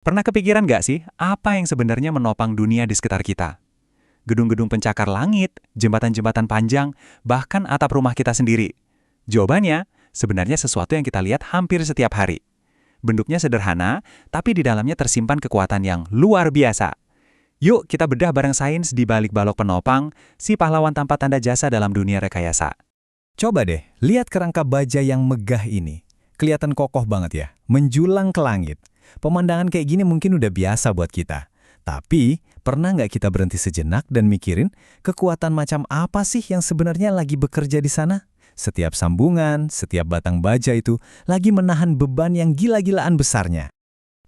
Pernah kepikiran nggak sih, apa yang sebenarnya menopang dunia di sekitar kita? Gedung-gedung pencakar langit, jembatan-jembatan panjang, bahkan atap rumah kita sendiri. Jawabannya, sebenarnya sesuatu yang kita lihat hampir setiap hari. Bentuknya sederhana, tapi di dalamnya tersimpan kekuatan yang luar biasa. Yuk kita bedah bareng sains di balik balok penopang, si pahlawan tanpa tanda jasa dalam dunia rekayasa. Coba deh, lihat kerangka baja yang megah ini. Kelihatan kokoh banget ya, menjulang ke langit. Pemandangan kayak gini mungkin udah biasa buat kita. Tapi, pernah nggak kita berhenti sejenak dan mikirin kekuatan macam apa sih yang sebenarnya lagi bekerja di sana? Setiap sambungan, setiap batang baja itu lagi menahan beban yang gila-gilaan besarnya.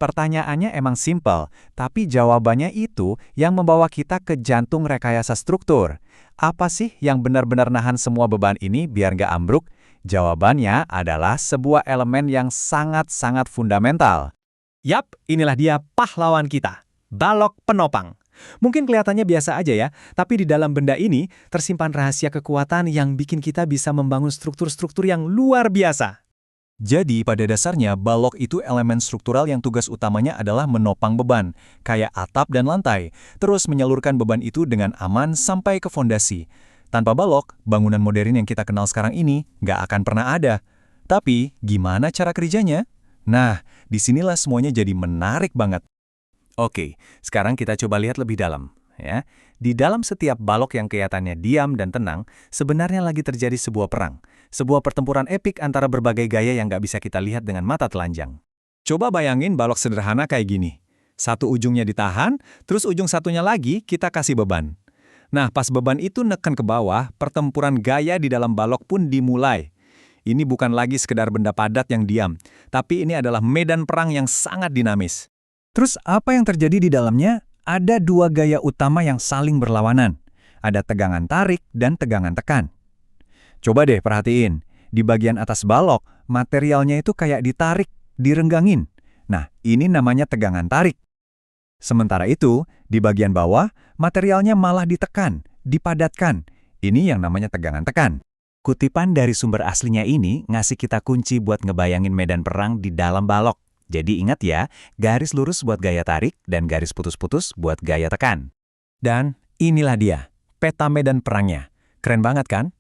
Pertanyaannya emang simpel, tapi jawabannya itu yang membawa kita ke jantung rekayasa struktur. Apa sih yang benar-benar nahan semua beban ini biar nggak ambruk? Jawabannya adalah sebuah elemen yang sangat-sangat fundamental. Yap, inilah dia pahlawan kita, balok penopang. Mungkin kelihatannya biasa aja ya, tapi di dalam benda ini tersimpan rahasia kekuatan yang bikin kita bisa membangun struktur-struktur yang luar biasa. Jadi, pada dasarnya, balok itu elemen struktural yang tugas utamanya adalah menopang beban, kayak atap dan lantai, terus menyalurkan beban itu dengan aman sampai ke fondasi. Tanpa balok, bangunan modern yang kita kenal sekarang ini nggak akan pernah ada. Tapi, gimana cara kerjanya? Nah, disinilah semuanya jadi menarik banget. Oke, sekarang kita coba lihat lebih dalam. Ya, di dalam setiap balok yang kelihatannya diam dan tenang, sebenarnya lagi terjadi sebuah perang. Sebuah pertempuran epik antara berbagai gaya yang nggak bisa kita lihat dengan mata telanjang. Coba bayangin balok sederhana kayak gini. Satu ujungnya ditahan, terus ujung satunya lagi kita kasih beban. Nah, pas beban itu neken ke bawah, pertempuran gaya di dalam balok pun dimulai. Ini bukan lagi sekedar benda padat yang diam, tapi ini adalah medan perang yang sangat dinamis. Terus apa yang terjadi di dalamnya? Ada dua gaya utama yang saling berlawanan. Ada tegangan tarik dan tegangan tekan. Coba deh perhatiin, di bagian atas balok, materialnya itu kayak ditarik, direnggangin. Nah, ini namanya tegangan tarik. Sementara itu, di bagian bawah, materialnya malah ditekan, dipadatkan. Ini yang namanya tegangan tekan. Kutipan dari sumber aslinya ini ngasih kita kunci buat ngebayangin medan perang di dalam balok. Jadi ingat ya, garis lurus buat gaya tarik dan garis putus-putus buat gaya tekan. Dan inilah dia, peta medan perangnya. Keren banget kan?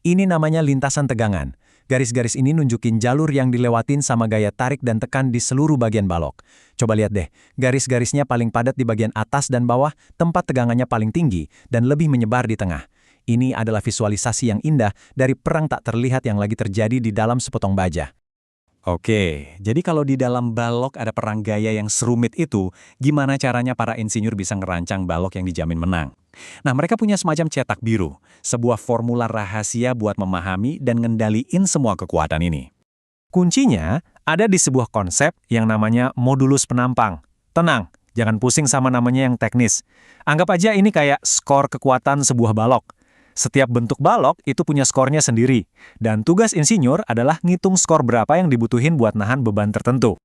Ini namanya lintasan tegangan. Garis-garis ini nunjukin jalur yang dilewatin sama gaya tarik dan tekan di seluruh bagian balok. Coba lihat deh, garis-garisnya paling padat di bagian atas dan bawah, tempat tegangannya paling tinggi, dan lebih menyebar di tengah. Ini adalah visualisasi yang indah dari perang tak terlihat yang lagi terjadi di dalam sepotong baja. Oke, jadi kalau di dalam balok ada perang gaya yang serumit itu, gimana caranya para insinyur bisa ngerancang balok yang dijamin menang? Nah, mereka punya semacam cetak biru, sebuah formula rahasia buat memahami dan ngendaliin semua kekuatan ini. Kuncinya ada di sebuah konsep yang namanya modulus penampang. Tenang, jangan pusing sama namanya yang teknis. Anggap aja ini kayak skor kekuatan sebuah balok. Setiap bentuk balok itu punya skornya sendiri, dan tugas insinyur adalah ngitung skor berapa yang dibutuhin buat nahan beban tertentu.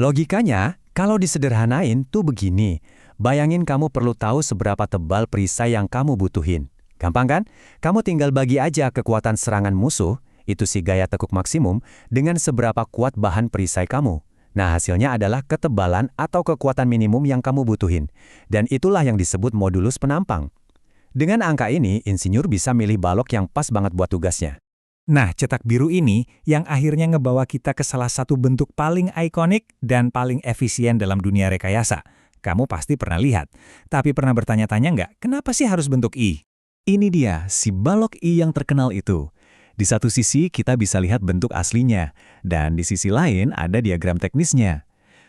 Logikanya, kalau disederhanain tuh begini, bayangin kamu perlu tahu seberapa tebal perisai yang kamu butuhin. Gampang kan? Kamu tinggal bagi aja kekuatan serangan musuh, itu si gaya tekuk maksimum, dengan seberapa kuat bahan perisai kamu. Nah, hasilnya adalah ketebalan atau kekuatan minimum yang kamu butuhin, dan itulah yang disebut modulus penampang. Dengan angka ini, insinyur bisa milih balok yang pas banget buat tugasnya. Nah, cetak biru ini yang akhirnya ngebawa kita ke salah satu bentuk paling ikonik dan paling efisien dalam dunia rekayasa. Kamu pasti pernah lihat, tapi pernah bertanya-tanya nggak, kenapa sih harus bentuk I? Ini dia, si balok I yang terkenal itu. Di satu sisi kita bisa lihat bentuk aslinya, dan di sisi lain ada diagram teknisnya.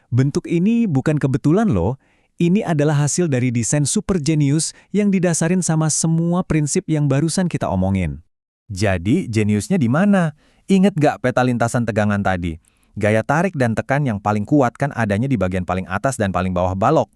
Bentuk ini bukan kebetulan loh. Ini adalah hasil dari desain super jenius yang didasarin sama semua prinsip yang barusan kita omongin. Jadi, jeniusnya di mana? Ingat gak peta lintasan tegangan tadi? Gaya tarik dan tekan yang paling kuat kan adanya di bagian paling atas dan paling bawah balok.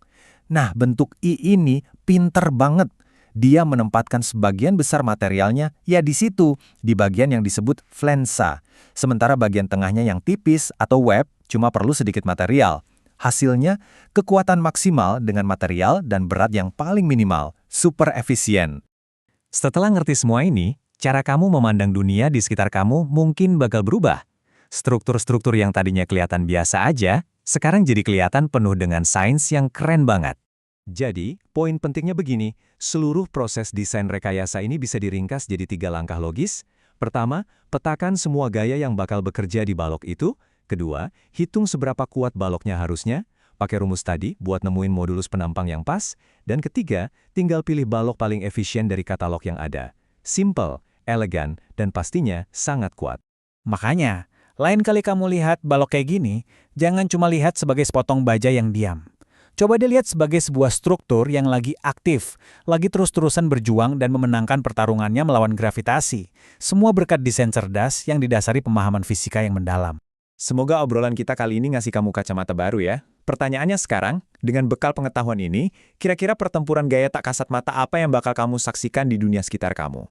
Nah, bentuk I ini pinter banget. Dia menempatkan sebagian besar materialnya ya di situ, di bagian yang disebut flensa. Sementara bagian tengahnya yang tipis atau web cuma perlu sedikit material. Hasilnya, kekuatan maksimal dengan material dan berat yang paling minimal, super efisien. Setelah ngerti semua ini, cara kamu memandang dunia di sekitar kamu mungkin bakal berubah. Struktur-struktur yang tadinya kelihatan biasa aja, Sekarang jadi kelihatan penuh dengan sains yang keren banget. Jadi, poin pentingnya begini, seluruh proses desain rekayasa ini bisa diringkas jadi 3 langkah logis. Pertama, petakan semua gaya yang bakal bekerja di balok itu. Kedua, hitung seberapa kuat baloknya harusnya. Pakai rumus tadi buat nemuin modulus penampang yang pas. Dan ketiga, tinggal pilih balok paling efisien dari katalog yang ada. Simple, elegan, dan pastinya sangat kuat. Makanya, lain kali kamu lihat balok kayak gini, jangan cuma lihat sebagai sepotong baja yang diam. Coba dilihat sebagai sebuah struktur yang lagi aktif, lagi terus-terusan berjuang dan memenangkan pertarungannya melawan gravitasi. Semua berkat desain cerdas yang didasari pemahaman fisika yang mendalam. Semoga obrolan kita kali ini ngasih kamu kacamata baru ya. Pertanyaannya sekarang, dengan bekal pengetahuan ini, kira-kira pertempuran gaya tak kasat mata apa yang bakal kamu saksikan di dunia sekitar kamu?